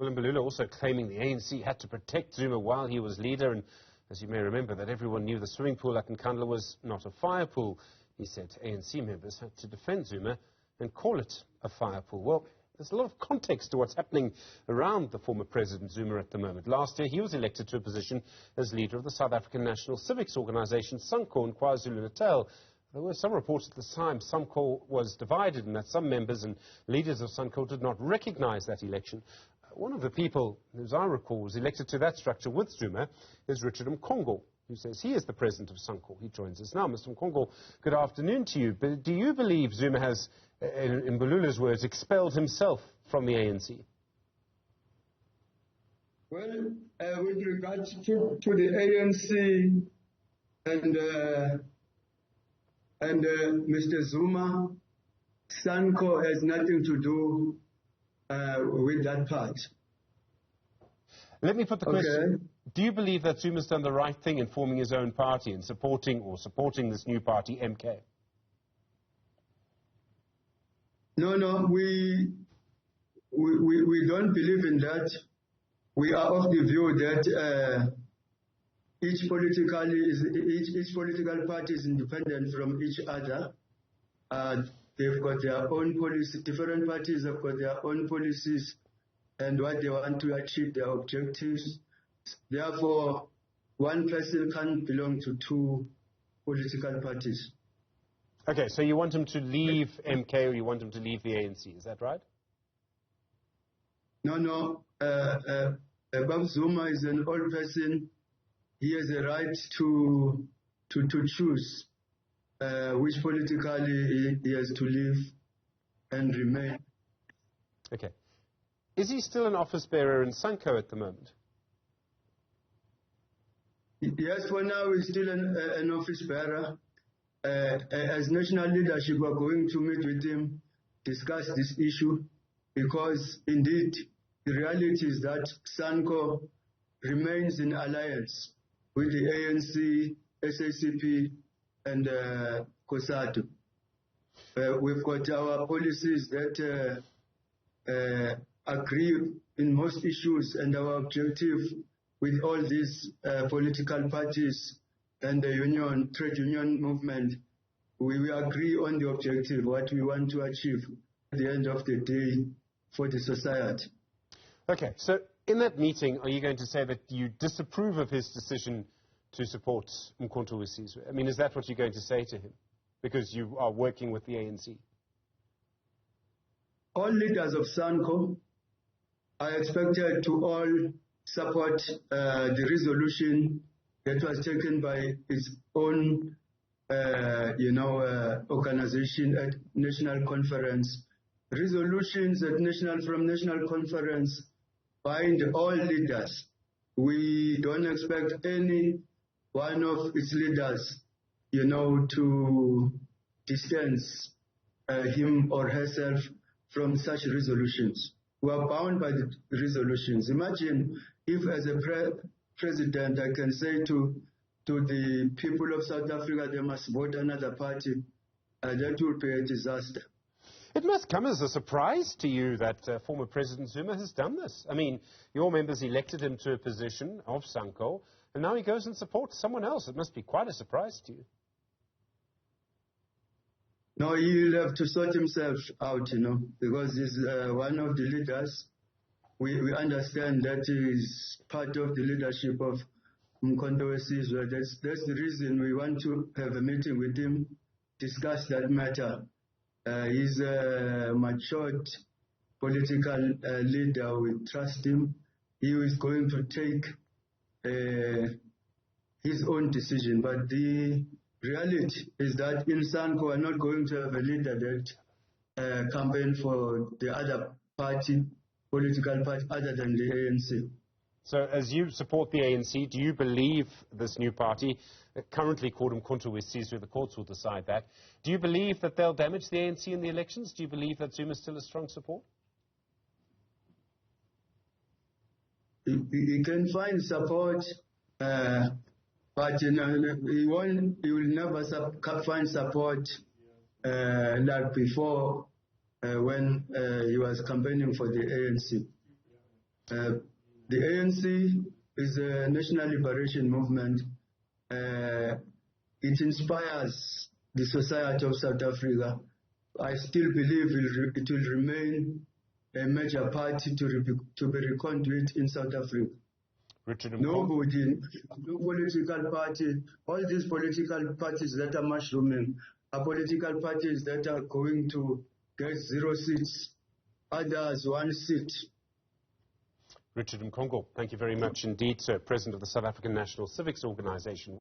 Well, Mbalula also claiming the ANC had to protect Zuma while he was leader, and as you may remember, that everyone knew the swimming pool at Nkandla was not a fire pool. He said ANC members had to defend Zuma and call it a fire pool. Well, there's a lot of context to what's happening around the former President Zuma at the moment. Last year, he was elected to a position as leader of the South African National Civics Organisation, Sanco, in KwaZulu-Natal. There were some reports at the time Sanco was divided and that some members and leaders of Sanco did not recognize that election. One of the people, as I recall, was elected to that structure with Zuma is Richard Mkhungo, who says he is the president of Sanco. He joins us now. Mr. Mkhungo, good afternoon to you. But do you believe Zuma has, in Mbalula's words, expelled himself from the ANC? Well, with regards to the ANC and Mr. Zuma, Sanco has nothing to do with that part. Let me put the question. Do you believe that Zuma's done the right thing in forming his own party and supporting this new party, MK? No, we don't believe in that. We are of the view that each political party is independent from each other. They've got their own policy. Different parties have got their own policies and what they want to achieve, their objectives. Therefore, one person can't belong to two political parties. Okay, so you want him to leave MK or you want him to leave the ANC, is that right? No. Jacob Zuma is an old person. He has a right to choose which politically he has to live and remain. Okay. Is he still an office bearer in Sanco at the moment? Yes, for now he's still an office bearer. As national leadership, we're going to meet with him, discuss this issue, because indeed the reality is that Sanco remains in alliance with the ANC, SACP, and COSATU. We've got our policies that agree in most issues, and our objective with all these political parties and the trade union movement, we agree on the objective, what we want to achieve at the end of the day for the society. Okay, so in that meeting, are you going to say that you disapprove of his decision to support Mkhonto Wesizwe? I mean, is that what you're going to say to him? Because you are working with the ANC. All leaders of Sanco are expected to all support the resolution that was taken by its own, organization at national conference. Resolutions from national conference bind all leaders. We don't expect any one of its leaders, to distance him or herself from such resolutions. We are bound by the resolutions. Imagine if, as a president, I can say to the people of South Africa, they must vote another party. That would be a disaster. It must come as a surprise to you that former President Zuma has done this. I mean, your members elected him to a position of Sanco, and now he goes and supports someone else. It must be quite a surprise to you. No, he'll have to sort himself out, because he's one of the leaders. We understand that he is part of the leadership of Mkhonto Wesizwe. That's the reason we want to have a meeting with him, discuss that matter. He's a matured political leader. We trust him. He is going to take his own decision. But the reality is that in Sanco, we're not going to have a leader that campaign for the other party, political party, other than the ANC. So as you support the ANC, do you believe this new party, currently called Mkhonto Wesizwe, the courts will decide that, do you believe that they'll damage the ANC in the elections? Do you believe that Zuma is still a strong support? He can find support, but he will never find support like before when he was campaigning for the ANC. The ANC is a national liberation movement. It inspires the society of South Africa. I still believe it will remain a major party to be reckoned with in South Africa. Richard Mkhungo. Nobody, no political party, all these political parties that are mushrooming are political parties that are going to get 0 seats, others 1 seat. Richard Mkhungo, thank you very much indeed, sir, President of the South African National Civics Organisation.